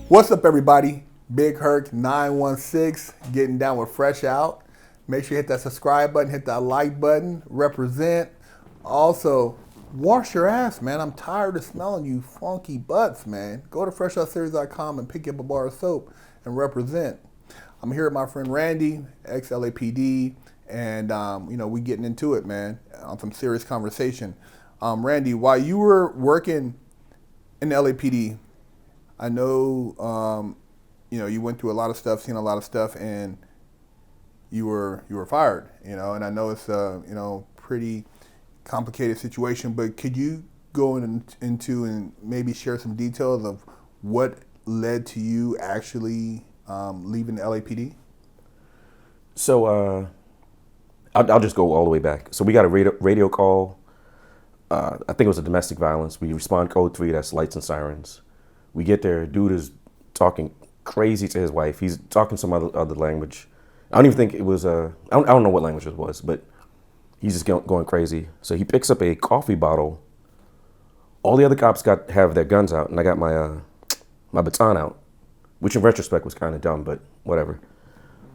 What's up, everybody? Big Herc 916 getting down with Fresh Out. Make sure you hit that subscribe button, hit that like button, represent. Also, wash your ass, man. I'm tired of smelling you funky butts, man. Go to freshoutseries.com and pick up a bar of soap and represent. I'm here with my friend Randy, ex-LAPD, and we getting into it, man, on some serious conversation. Randy, while you were working in the LAPD, I know, you went through a lot of stuff, seen a lot of stuff, and you were fired, and I know it's a, pretty complicated situation, but could you go into and maybe share some details of what led to you actually leaving the LAPD? So I'll just go all the way back. So we got a radio call. I think it was a domestic violence. We respond code 3, that's lights and sirens. We get there, dude is talking crazy to his wife. He's talking some other language. I don't even think it was, I don't know what language it was, but he's just going crazy. So he picks up a coffee bottle. All the other cops have their guns out, and I got my baton out, which in retrospect was kind of dumb, but whatever.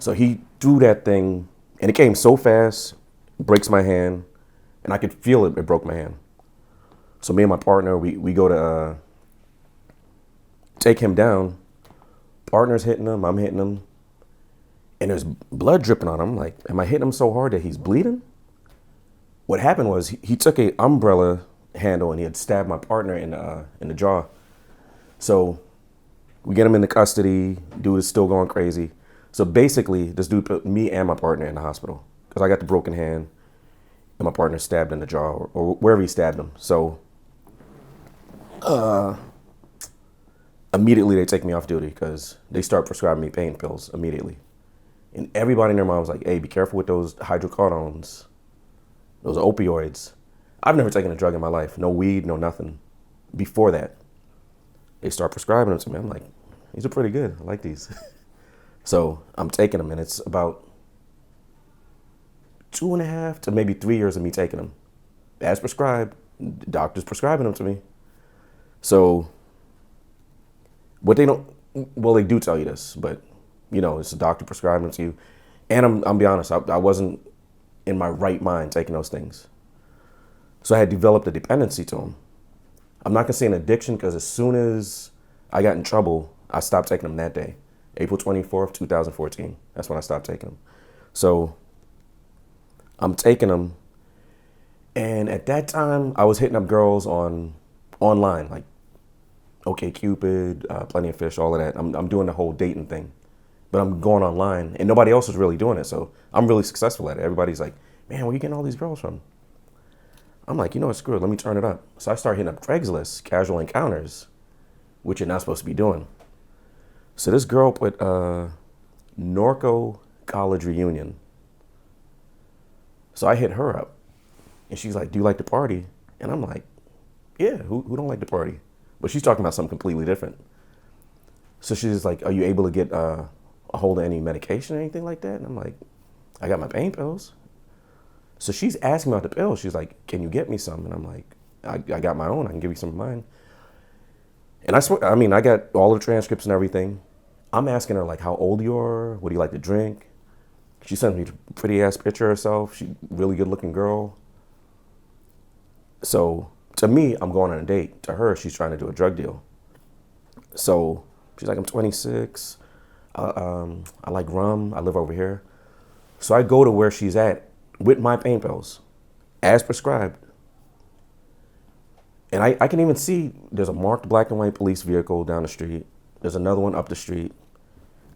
So he threw that thing, and it came so fast, breaks my hand, and I could feel it broke my hand. So me and my partner, we go to take him down. Partner's hitting him, I'm hitting him, and there's blood dripping on him. I'm like, am I hitting him so hard that he's bleeding? What happened was he took a umbrella handle and he had stabbed my partner in the jaw. So we get him into custody. Dude is still going crazy. So basically, this dude put me and my partner in the hospital because I got the broken hand and my partner stabbed in the jaw or wherever he stabbed him. So immediately they take me off duty because they start prescribing me pain pills immediately. And everybody in their mind was like, hey, be careful with those hydrocodones, those opioids. I've never taken a drug in my life. No weed, no nothing. Before that, they start prescribing them to me. I'm like, these are pretty good. I like these. So I'm taking them, and it's about 2.5 to maybe 3 years of me taking them. As prescribed, the doctor's prescribing them to me. So what they don't, well, they do tell you this, but it's a doctor prescribing them to you. And I'm be honest, I wasn't in my right mind taking those things. So I had developed a dependency to them. I'm not gonna say an addiction because as soon as I got in trouble, I stopped taking them that day. April 24th, 2014. That's when I stopped taking them. So I'm taking them. And at that time, I was hitting up girls online, like OkCupid, Plenty of Fish, all of that. I'm doing the whole dating thing. But I'm going online, and nobody else is really doing it. So I'm really successful at it. Everybody's like, man, where are you getting all these girls from? I'm like, what, screw it, let me turn it up. So I start hitting up Craigslist, casual encounters, which you're not supposed to be doing. So this girl put Norco college reunion. So I hit her up, and she's like, do you like to party? And I'm like, yeah, who don't like to party? But she's talking about something completely different. So she's like, are you able to get a hold of any medication or anything like that? And I'm like, I got my pain pills. So she's asking about the pills. She's like, can you get me some? And I'm like, I got my own. I can give you some of mine. And I swear, I got all the transcripts and everything. I'm asking her, like, how old you are? What do you like to drink? She sent me a pretty-ass picture of herself. She's a really good-looking girl. So to me, I'm going on a date. To her, she's trying to do a drug deal. So she's like, I'm 26. I like rum. I live over here. So I go to where she's at with my pain pills, as prescribed. And I can even see there's a marked black and white police vehicle down the street. There's another one up the street.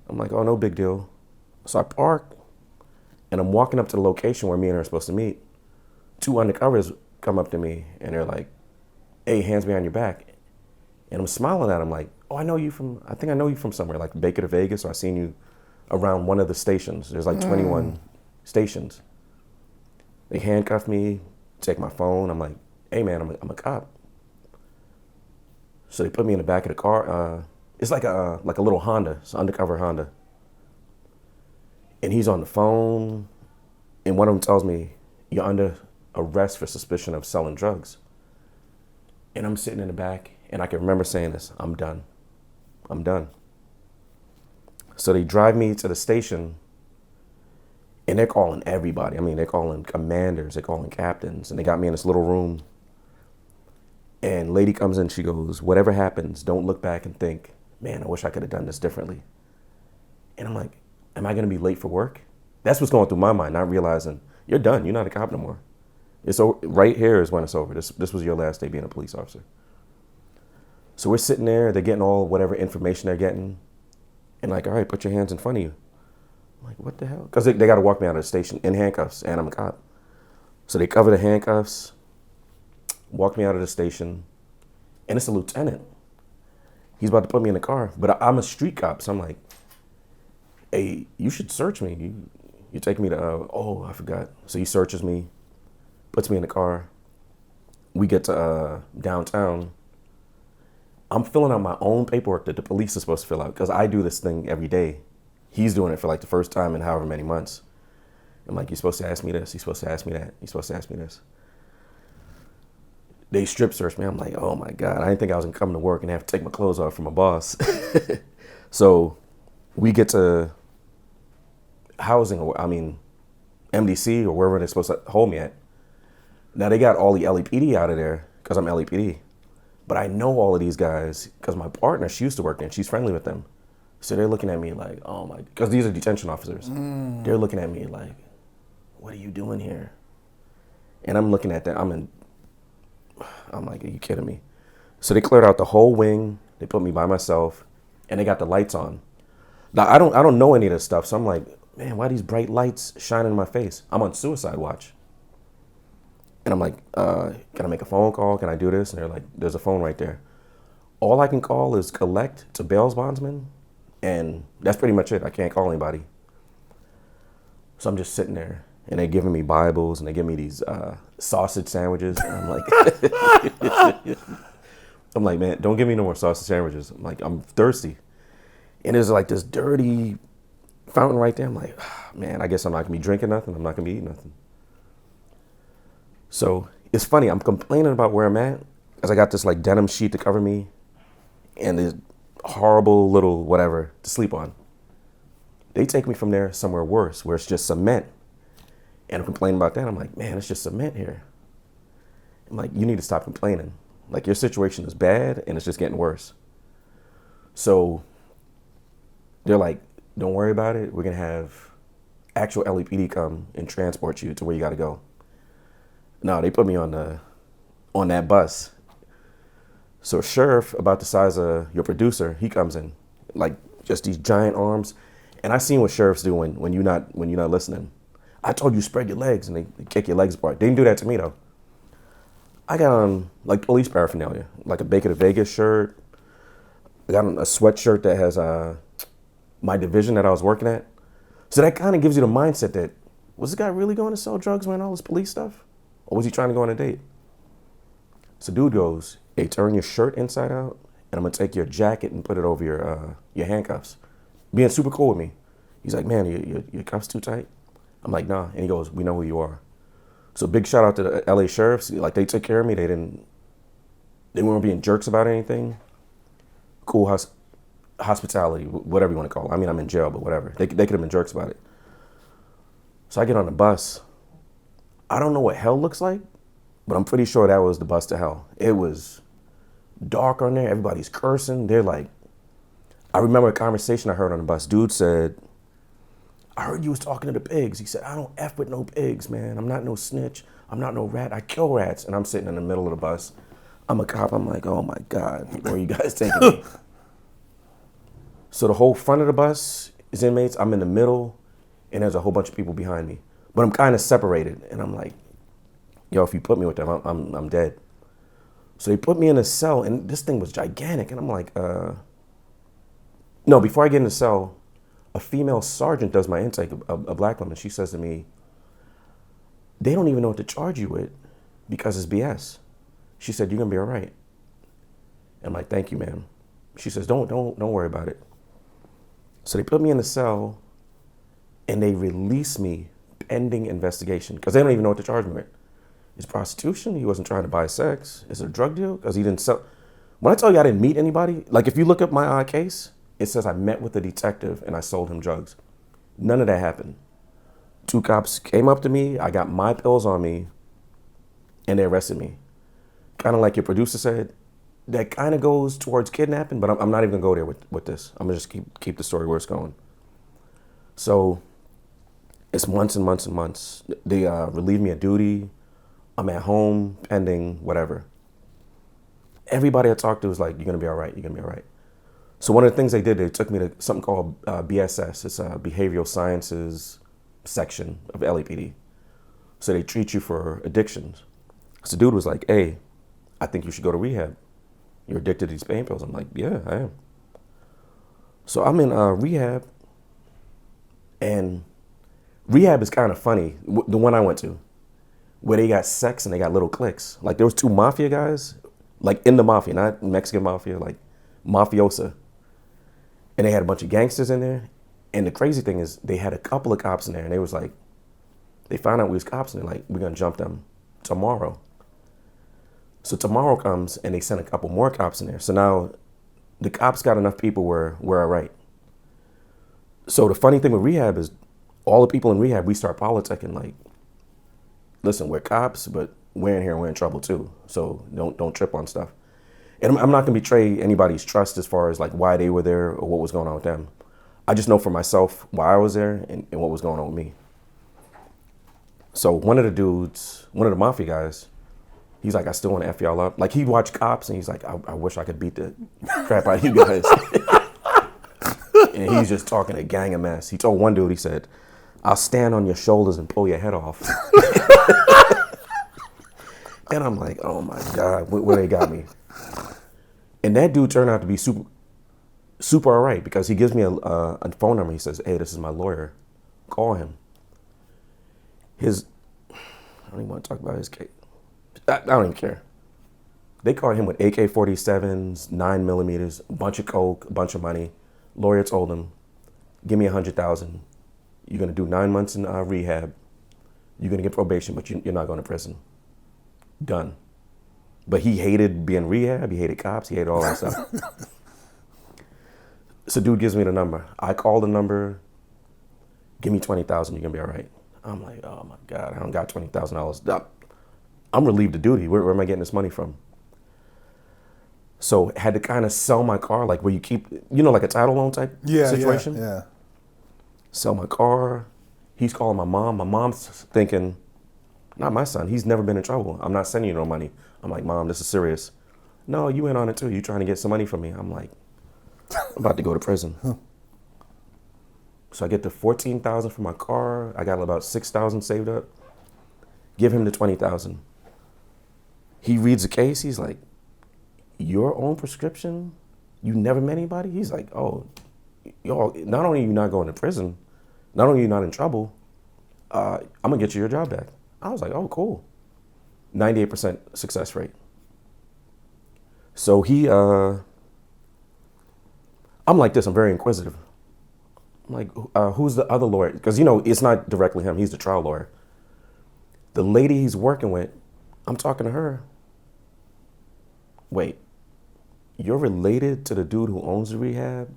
I'm like, oh, no big deal. So I park, and I'm walking up to the location where me and her are supposed to meet. 2 undercovers come up to me, and they're like, hey, hands behind your back. And I'm smiling at them like, oh, I think I know you from somewhere, like Baker to Vegas, or I seen you around one of the stations. There's like 21 stations. They handcuff me, take my phone. I'm like, hey, man, I'm a cop. So they put me in the back of the car. It's like a little Honda. It's an undercover Honda. And he's on the phone, and one of them tells me, you're under arrest for suspicion of selling drugs. And I'm sitting in the back, and I can remember saying this, I'm done. So they drive me to the station, and they're calling everybody. I mean, they're calling commanders, they're calling captains, and they got me in this little room. And lady comes in, she goes, whatever happens, don't look back and think, man, I wish I could have done this differently. And I'm like, am I going to be late for work? That's what's going through my mind, not realizing you're done. You're not a cop no more. It's over. Right here is when it's over. This was your last day being a police officer. So we're sitting there. They're getting all whatever information they're getting. And like, all right, put your hands in front of you. I'm like, what the hell? Because they got to walk me out of the station in handcuffs, and I'm a cop. So they cover the handcuffs, walk me out of the station, and it's a lieutenant. He's about to put me in the car, but I'm a street cop, so I'm like, hey, you should search me. You take me to, I forgot. So he searches me, puts me in the car. We get to downtown. I'm filling out my own paperwork that the police are supposed to fill out because I do this thing every day. He's doing it for like the first time in however many months. I'm like, you're supposed to ask me this. You're supposed to ask me that. You're supposed to ask me this. They strip search me. I'm like, oh my God. I didn't think I was going to come to work and have to take my clothes off from my boss. So we get to housing, MDC or wherever they're supposed to hold me at. Now they got all the LAPD out of there because I'm LAPD. But I know all of these guys because my partner, she used to work there and she's friendly with them. So they're looking at me like, oh my, because these are detention officers. They're looking at me like, what are you doing here? And I'm looking at them, I'm like, are you kidding me? So they cleared out the whole wing. They put me by myself and they got the lights on. Now I don't know any of this stuff. So I'm like, man, why are these bright lights shining in my face? I'm on suicide watch. And I'm like, can I make a phone call? Can I do this? And they're like, there's a phone right there. All I can call is collect to bail bondsman. And that's pretty much it. I can't call anybody. So I'm just sitting there and they're giving me Bibles and they give me these sausage sandwiches. And I'm like, man, don't give me no more sausage sandwiches. I'm like, I'm thirsty. And there's like this dirty fountain right there. I'm like, man, I guess I'm not gonna be drinking nothing. I'm not gonna be eating nothing. So it's funny. I'm complaining about where I'm at because I got this like denim sheet to cover me and this horrible little whatever to sleep on. They take me from there somewhere worse where it's just cement. And I'm complaining about that. I'm like, man, it's just cement here. I'm like, you need to stop complaining. Like, your situation is bad and it's just getting worse. So they're like, don't worry about it. We're going to have actual LAPD come and transport you to where you got to go. No, they put me on that bus. So a sheriff about the size of your producer, he comes in, like just these giant arms. And I seen what sheriffs do when you're not listening. I told you spread your legs, and they kick your legs apart. They didn't do that to me though. I got on like police paraphernalia, like a Baker to Vegas shirt. I got on a sweatshirt that has my division that I was working at. So that kind of gives you the mindset that, was this guy really going to sell drugs wearing all this police stuff? Or was he trying to go on a date? So dude goes, hey, turn your shirt inside out, and I'm going to take your jacket and put it over your handcuffs. Being super cool with me. He's like, man, your cuffs too tight? I'm like, nah. And he goes, we know who you are. So big shout out to the LA sheriffs. Like, they took care of me. They weren't being jerks about anything. Cool hospitality, whatever you want to call it. I mean, I'm in jail, but whatever. They could have been jerks about it. So I get on the bus. I don't know what hell looks like, but I'm pretty sure that was the bus to hell. It was dark on there. Everybody's cursing. They're like, I remember a conversation I heard on the bus. Dude said, I heard you was talking to the pigs. He said, I don't F with no pigs, man. I'm not no snitch. I'm not no rat. I kill rats. And I'm sitting in the middle of the bus. I'm a cop. I'm like, oh my God, where are you guys taking me? So the whole front of the bus is inmates. I'm in the middle, and there's a whole bunch of people behind me. But I'm kind of separated. And I'm like, yo, if you put me with them, I'm dead. So they put me in a cell, and this thing was gigantic. And I'm like, no, before I get in the cell, a female sergeant does my intake, a black woman. She says to me, they don't even know what to charge you with because it's BS. She said, you're going to be all right. I'm like, thank you, ma'am. She says, don't worry about it. So they put me in the cell and they release me pending investigation because they don't even know what to charge me with. Is prostitution? He wasn't trying to buy sex. Is it a drug deal? Because he didn't sell. When I tell you I didn't meet anybody, like if you look up my case, It says I met with a detective and I sold him drugs. None of that happened. 2 cops came up to me. I got my pills on me and they arrested me. Kind of like your producer said, that kind of goes towards kidnapping, but I'm not even gonna go there with this. I'm gonna just keep the story where it's going. So it's months and months and months. They relieve me of duty. I'm at home, pending, whatever. Everybody I talked to was like, you're gonna be all right, you're gonna be all right. So one of the things they did, they took me to something called BSS. It's a behavioral sciences section of LAPD. So they treat you for addictions. So dude was like, hey, I think you should go to rehab. You're addicted to these pain pills. I'm like, yeah, I am. So I'm in rehab, and rehab is kind of funny. The one I went to, where they got sex and they got little cliques. Like there was 2 mafia guys, like in the mafia, not Mexican mafia, like mafiosa. And they had a bunch of gangsters in there. And the crazy thing is they had a couple of cops in there, and they was like, they found out we was cops and they're like, we're gonna jump them tomorrow. So tomorrow comes and they send a couple more cops in there. So now the cops got enough people where we're all right. So the funny thing with rehab is all the people in rehab, we start politicking like, listen, we're cops, but we're in here and we're in trouble too. So don't trip on stuff. And I'm not gonna betray anybody's trust as far as like why they were there or what was going on with them. I just know for myself why I was there and what was going on with me. So one of the mafia guys, he's like, I still want to F y'all up. Like he watched Cops and he's like, I wish I could beat the crap out of you guys. And he's just talking a gang of mess. He told one dude, he said, I'll stand on your shoulders and pull your head off. And I'm like, oh my God, where they got me. And that dude turned out to be super all right, because he gives me a phone number. He says, hey, this is my lawyer. Call him. I don't even want to talk about his case. I don't even care. They caught him with AK-47s, 9mm, a bunch of coke, a bunch of money. Lawyer told him, give me $100,000. You're going to do 9 months in rehab. You're going to get probation, but you're not going to prison. Done. But he hated being rehab. He hated cops. He hated all that stuff. So dude gives me the number. I call the number. Give me $20,000. You're going to be all right. I'm like, oh my God, I don't got $20,000. I'm relieved of duty. Where am I getting this money from? So had to kind of sell my car, like where you keep, like a title loan type situation. Yeah. Sell my car. He's calling my mom. My mom's thinking, not my son. He's never been in trouble. I'm not sending you no money. I'm like, Mom, this is serious. No, you in on it too. You trying to get some money from me. I'm like, I'm about to go to prison. So I get the $14,000 for my car. I got about $6,000 saved up. Give him the $20,000. He reads the case. He's like, your own prescription? You never met anybody? He's like, oh, y'all, not only are you not going to prison, not only are you not in trouble, I'm going to get you your job back. I was like, oh, cool. 98% success rate. So I'm like this, I'm very inquisitive. I'm like, who's the other lawyer? Because, it's not directly him. He's the trial lawyer. The lady he's working with, I'm talking to her. Wait, you're related to the dude who owns the rehab?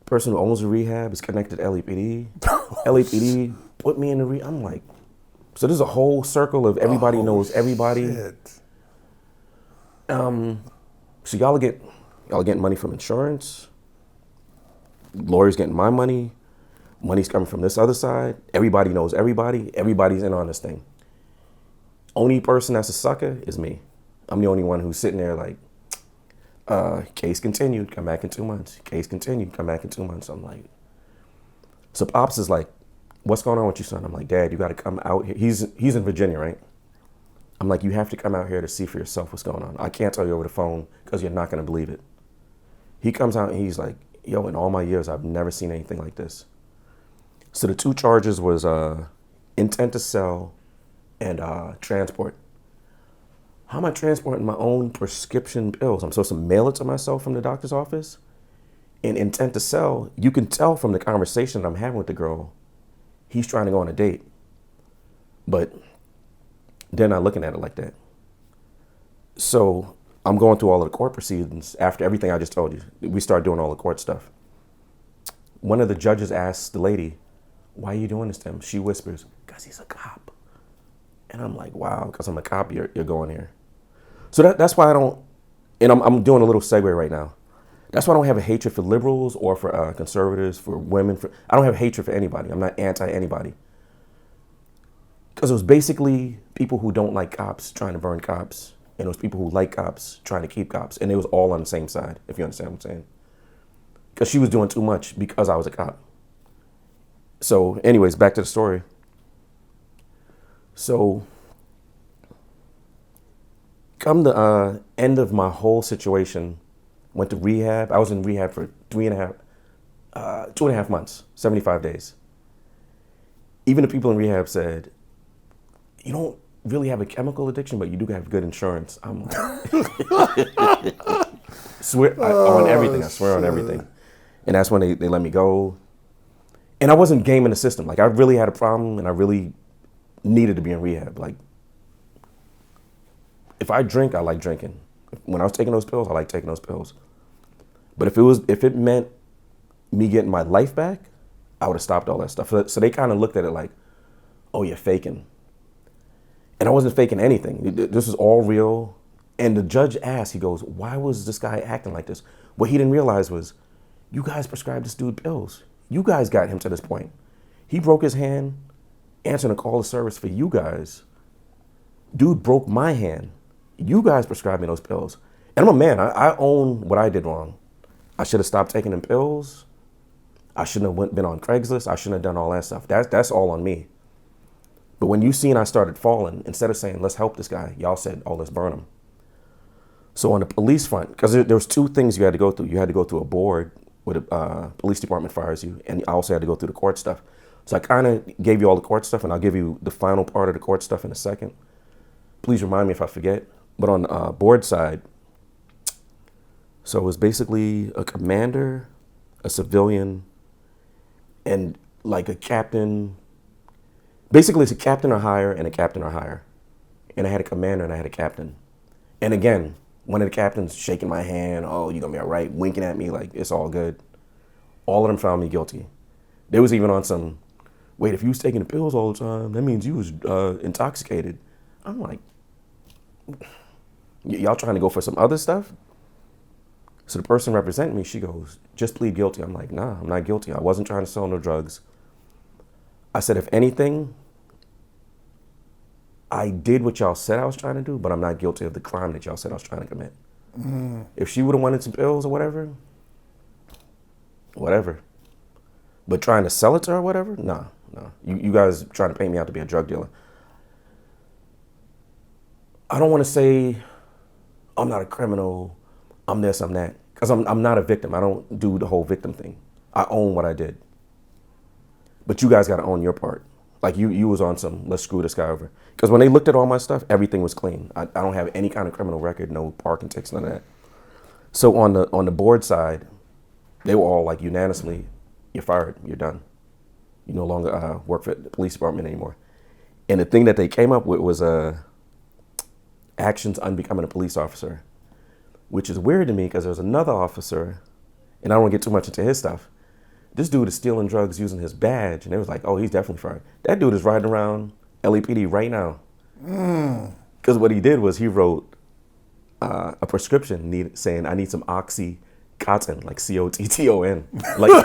The person who owns the rehab is connected to LAPD. LAPD put me in the rehab. I'm like, so there's a whole circle of everybody knows everybody. Shit. So y'all getting money from insurance. Lawyers getting my money. Money's coming from this other side. Everybody knows everybody. Everybody's in on this thing. Only person that's a sucker is me. I'm the only one who's sitting there like, case continued, come back in 2 months. Case continued, come back in 2 months. I'm like, so Pops is like, what's going on with you, son? I'm like, Dad, you got to come out here. He's in Virginia, right? I'm like, you have to come out here to see for yourself what's going on. I can't tell you over the phone because you're not going to believe it. He comes out and he's like, yo, in all my years, I've never seen anything like this. So the 2 charges was intent to sell and transport. How am I transporting my own prescription pills? I'm supposed to mail it to myself from the doctor's office? And intent to sell, you can tell from the conversation that I'm having with the girl, he's trying to go on a date. But they're not looking at it like that. So I'm going through all of the court proceedings after everything I just told you. We start doing all the court stuff. One of the judges asks the lady, why are you doing this to him? She whispers, because he's a cop. And I'm like, wow, because I'm a cop, you're going here. So that's why I don't, and I'm doing a little segue right now. That's why I don't have a hatred for liberals or for conservatives, for women. I don't have hatred for anybody. I'm not anti-anybody. Because it was basically people who don't like cops trying to burn cops. And it was people who like cops trying to keep cops. And it was all on the same side, if you understand what I'm saying. Because she was doing too much because I was a cop. So anyways, back to the story. So come the end of my whole situation, went to rehab. I was in rehab for 2.5 months, 75 days. Even the people in rehab said, you don't really have a chemical addiction, but you do have good insurance. I'm like, on everything. I swear on everything. And that's when they let me go. And I wasn't gaming the system. Like, I really had a problem, and I really needed to be in rehab. Like, if I drink, I like drinking. When I was taking those pills, I like taking those pills. But if it meant me getting my life back, I would have stopped all that stuff. So they kind of looked at it like, oh, you're faking. And I wasn't faking anything. This was all real. And the judge asked, he goes, why was this guy acting like this? What he didn't realize was, you guys prescribed this dude pills. You guys got him to this point. He broke his hand answering a call of service for you guys. Dude broke my hand. You guys prescribed me those pills. And I'm a man. I own what I did wrong. I should have stopped taking them pills. I shouldn't have been on Craigslist. I shouldn't have done all that stuff. That's all on me. But when you seen I started falling, instead of saying, let's help this guy, y'all said, oh, let's burn him. So on the police front, because there was two things you had to go through. You had to go through a board where the police department fires you, and I also had to go through the court stuff. So I kind of gave you all the court stuff, and I'll give you the final part of the court stuff in a second. Please remind me if I forget. But on the board side, so it was basically a commander, a civilian, and like a captain. Basically, it's a captain or higher and a captain or higher. And I had a commander and I had a captain. And again, one of the captains shaking my hand, oh, you're going to be all right, winking at me like it's all good. All of them found me guilty. They was even on some, wait, if you was taking the pills all the time, that means you was intoxicated. I'm like, y'all trying to go for some other stuff? So the person representing me, she goes, just plead guilty. I'm like, nah, I'm not guilty. I wasn't trying to sell no drugs. I said, if anything, I did what y'all said I was trying to do, but I'm not guilty of the crime that y'all said I was trying to commit. If she would have wanted some pills or whatever. But trying to sell it to her or whatever? Nah. You guys trying to paint me out to be a drug dealer. I don't want to say I'm not a criminal, I'm this, I'm that. Because I'm not a victim. I don't do the whole victim thing. I own what I did. But you guys got to own your part. Like you was on some, let's screw this guy over. Because when they looked at all my stuff, everything was clean. I don't have any kind of criminal record, no parking tickets, none of that. So on the board side, they were all like unanimously, you're fired, you're done. You no longer work for the police department anymore. And the thing that they came up with was actions unbecoming a police officer, which is weird to me because there was another officer, and I don't want to get too much into his stuff. This dude is stealing drugs using his badge, and they was like, oh, he's definitely fired. That dude is riding around LAPD right now. Because what he did was he wrote a prescription saying, I need some Oxycontin, like C-O-T-T-O-N. Like,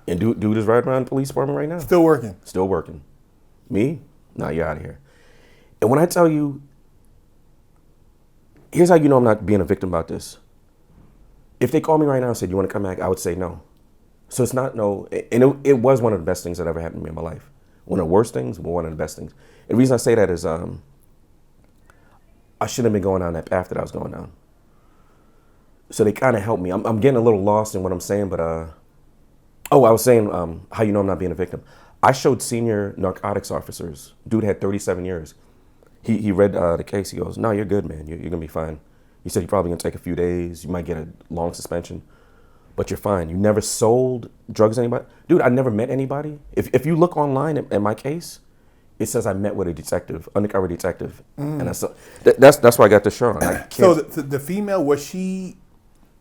and dude is riding around the police department right now. Still working. Still working. Me? Nah, you're out of here. And when I tell you, here's how you know I'm not being a victim about this. If they called me right now and said, you want to come back, I would say no. So it's not no, and it was one of the best things that ever happened to me in my life. One of the worst things, but one of the best things. And the reason I say that is I shouldn't have been going down that path that I was going down. So they kind of helped me. I'm getting a little lost in what I'm saying, but I was saying how you know I'm not being a victim. I showed senior narcotics officers, dude had 37 years. He read the case, he goes, no, you're good, man, you're going to be fine. He said you're probably going to take a few days. You might get a long suspension, but you're fine. You never sold drugs to anybody. Dude, I never met anybody. If you look online at my case, it says I met with a detective, undercover detective, and that's why I got the shirt on. I can't, So the female, was she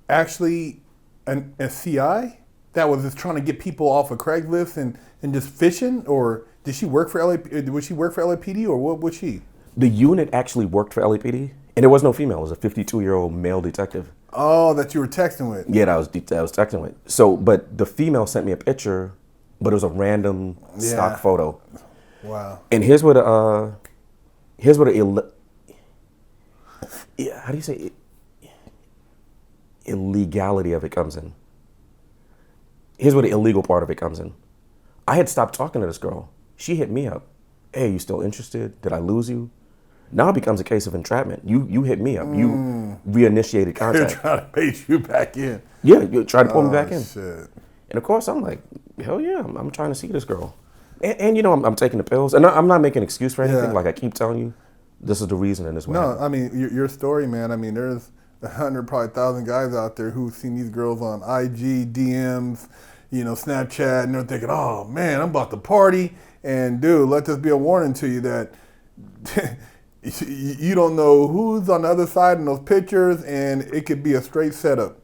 actually a CI that was just trying to get people off of Craigslist and just fishing, or did she work for would she work for LAPD, or what was she? the unit actually worked for LAPD, and there was no female. It was a 52-year-old male detective. Oh, that you were texting with. Yeah, that was texting with. So, but the female sent me a picture, but it was a random stock photo. Wow. And here's what how do you say illegality of it comes in. Here's where the illegal part of it comes in. I had stopped talking to this girl. She hit me up. Hey, you still interested? Did I lose you? Now it becomes a case of entrapment. You hit me up. You reinitiated They're contact. trying to bait you back in. Yeah, you tried to pull me back in. Shit. And of course, I'm like, hell yeah, I'm trying to see this girl. And you know, I'm taking the pills. And I'm not making an excuse for anything. Yeah. Like I keep telling you, this is the reason and this way. No, I mean your story, man. I mean, there's 100, probably 1,000 guys out there who've seen these girls on IG, DMs, Snapchat, and they're thinking, "Oh man, I'm about to party." And dude, let this be a warning to you that you don't know who's on the other side in those pictures, and it could be a straight setup.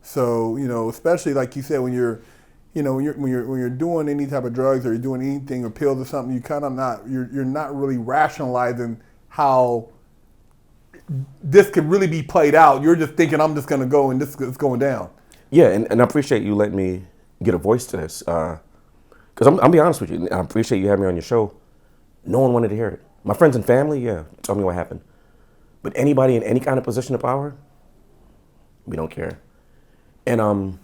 So especially like you said, when you're doing any type of drugs or you're doing anything or pills or something, you're not really rationalizing how this could really be played out. You're just thinking, I'm just gonna go and this is going down. Yeah, and I appreciate you letting me get a voice to this. Because I'm be honest with you, I appreciate you having me on your show. No one wanted to hear it. My friends and family, yeah, tell me what happened. But anybody in any kind of position of power, we don't care. And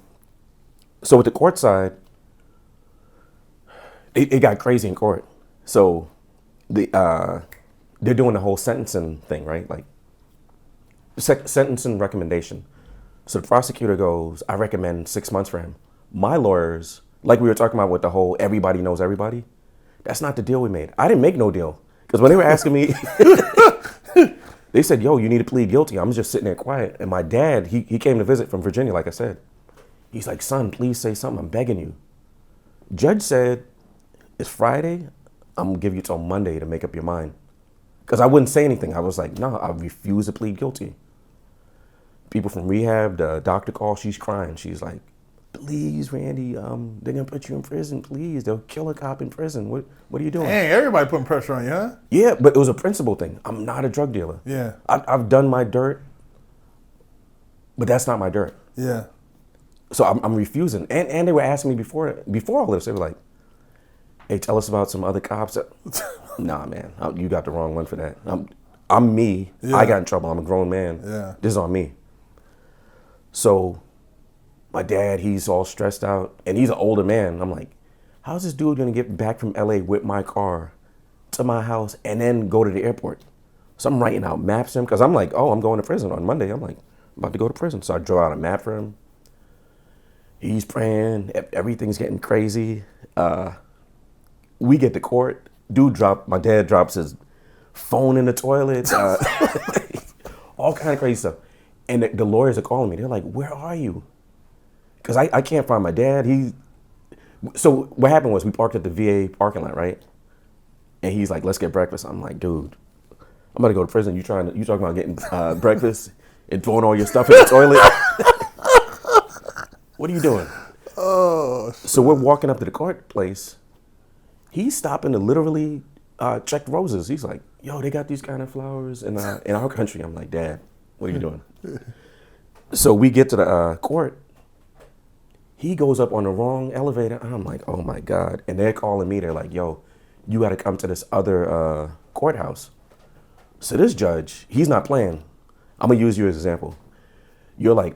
so with the court side, it got crazy in court. So they're doing the whole sentencing thing, right? Like sentencing recommendation. So the prosecutor goes, I recommend 6 months for him. My lawyers, like we were talking about with the whole everybody knows everybody, that's not the deal we made. I didn't make no deal. Because when they were asking me, they said, yo, you need to plead guilty. I'm just sitting there quiet. And my dad, he came to visit from Virginia, like I said. He's like, son, please say something. I'm begging you. Judge said, it's Friday. I'm going to give you till Monday to make up your mind. Because I wouldn't say anything. I was like, no, I refuse to plead guilty. People from Rehab, the doctor called, she's crying. She's like, please, Randy, they're going to put you in prison, please. They'll kill a cop in prison. What are you doing? Dang, everybody putting pressure on you, huh? Yeah, but it was a principle thing. I'm not a drug dealer. Yeah. I've done my dirt, but that's not my dirt. Yeah. So I'm refusing. And they were asking me before all this, they were like, hey, tell us about some other cops. Nah, man, you got the wrong one for that. I'm me. Yeah. I got in trouble. I'm a grown man. Yeah. This is on me. So my dad, he's all stressed out, and he's an older man. I'm like, how's this dude gonna get back from LA with my car to my house and then go to the airport? So I'm writing out maps for him, because I'm like, oh, I'm going to prison on Monday. I'm like, I'm about to go to prison. So I draw out a map for him. He's praying. Everything's getting crazy. We get to court. My dad drops his phone in the toilet. All kind of crazy stuff. And the lawyers are calling me. They're like, where are you? Because I can't find my dad. So what happened was we parked at the VA parking lot, right? And he's like, let's get breakfast. I'm like, dude, I'm about to go to prison. You talking about getting breakfast and throwing all your stuff in the toilet? What are you doing? Oh. So we're walking up to the court place. He's stopping to literally check roses. He's like, yo, they got these kind of flowers in our country. I'm like, Dad, what are you doing? So we get to the court. He goes up on the wrong elevator. And I'm like, oh my God. And they're calling me. They're like, yo, you got to come to this other courthouse. So this judge, he's not playing. I'm going to use you as an example. You're like,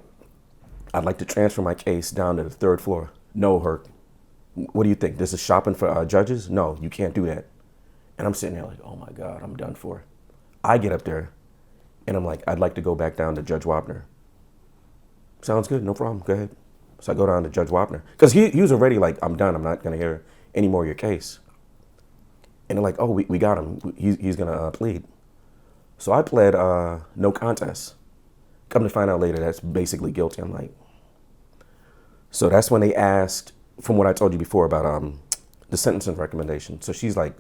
I'd like to transfer my case down to the 3rd floor. No, Herc. What do you think? This is shopping for judges? No, you can't do that. And I'm sitting there like, oh my God, I'm done for. I get up there and I'm like, I'd like to go back down to Judge Wapner. Sounds good, no problem, go ahead. So I go down to Judge Wapner. Because he was already like, I'm done, I'm not gonna hear any more of your case. And they're like, oh, we got him, he's gonna plead. So I pled no contest. Come to find out later, that's basically guilty. I'm like, so that's when they asked, from what I told you before about the sentencing recommendation. So she's like,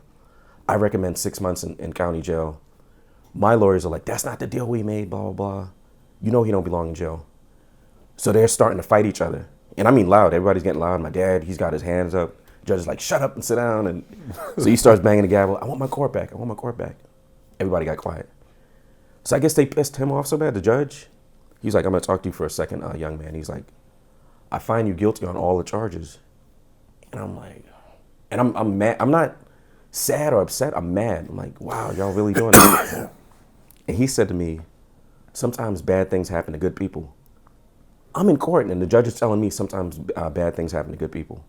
I recommend 6 months in county jail. My lawyers are like, that's not the deal we made, blah, blah, blah. You know he don't belong in jail. So they're starting to fight each other. And I mean loud, everybody's getting loud. My dad, he's got his hands up. Judge is like, shut up and sit down. And so he starts banging the gavel. I want my court back. I want my court back. Everybody got quiet. So I guess they pissed him off so bad, the judge. He's like, I'm going to talk to you for a second, young man. He's like, I find you guilty on all the charges. And I'm like, and I'm mad. I'm not sad or upset. I'm mad. I'm like, wow, y'all really doing it? And he said to me, sometimes bad things happen to good people. I'm in court and the judge is telling me sometimes bad things happen to good people.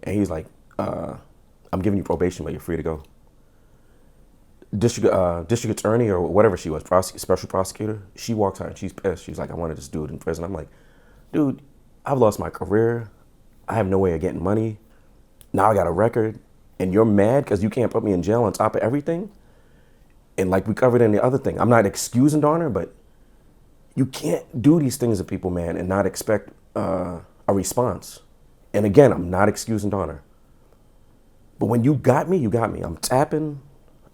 And he's like, I'm giving you probation, but you're free to go. District attorney or whatever she was, special prosecutor, she walks out and she's pissed. She's like, I wanted this dude in prison. I'm like, dude, I've lost my career. I have no way of getting money. Now I got a record and you're mad because you can't put me in jail on top of everything? And like we covered in the other thing, I'm not excusing Donner, but you can't do these things to people, man, and not expect a response. And again, I'm not excusing Donner. But when you got me, you got me. I'm tapping.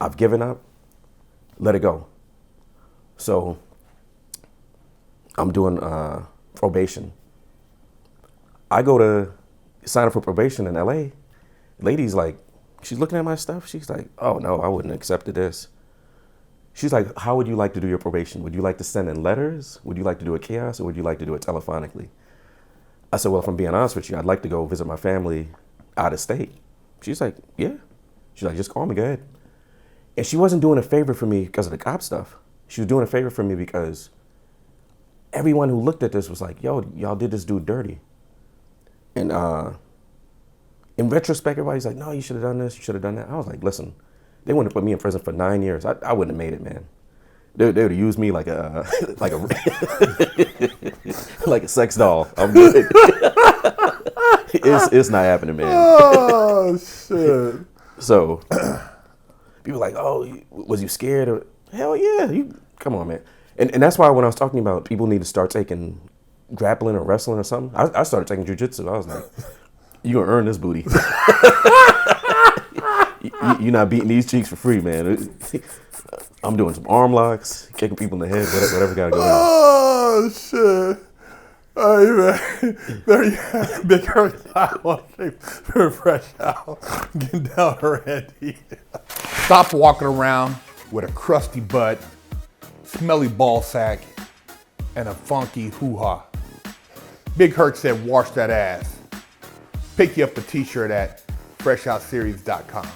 I've given up. Let it go. So I'm doing probation. I go to sign up for probation in LA. Lady's like, she's looking at my stuff. She's like, oh no, I wouldn't have accepted this. She's like, how would you like to do your probation? Would you like to send in letters? Would you like to do it chaos, or would you like to do it telephonically? I said, well, if I'm being honest with you, I'd like to go visit my family out of state. She's like, yeah. She's like, just call me, go ahead. And she wasn't doing a favor for me because of the cop stuff. She was doing a favor for me because everyone who looked at this was like, yo, y'all did this dude dirty. And in retrospect, everybody's like, no, you should have done this, you should have done that. I was like, listen, they wouldn't have put me in prison for 9 years. I wouldn't have made it, man. They would have used me like a like a sex doll. I'm good. It's not happening, man. Oh shit. So people are like, oh, was you scared? Or, hell yeah. Come on, man. And that's why when I was talking about people need to start taking grappling or wrestling or something, I started taking jiu-jitsu. I was like, you're going to earn this booty. You're not beating these cheeks for free, man. I'm doing some arm locks, kicking people in the head, whatever got to go on. Oh, shit. All right, man. There you have it. Big Hurt for fresh out. Getting down already. Stop walking around with a crusty butt, smelly ball sack, and a funky hoo-ha. Big Hurt said, wash that ass. Pick you up a t-shirt at freshoutseries.com.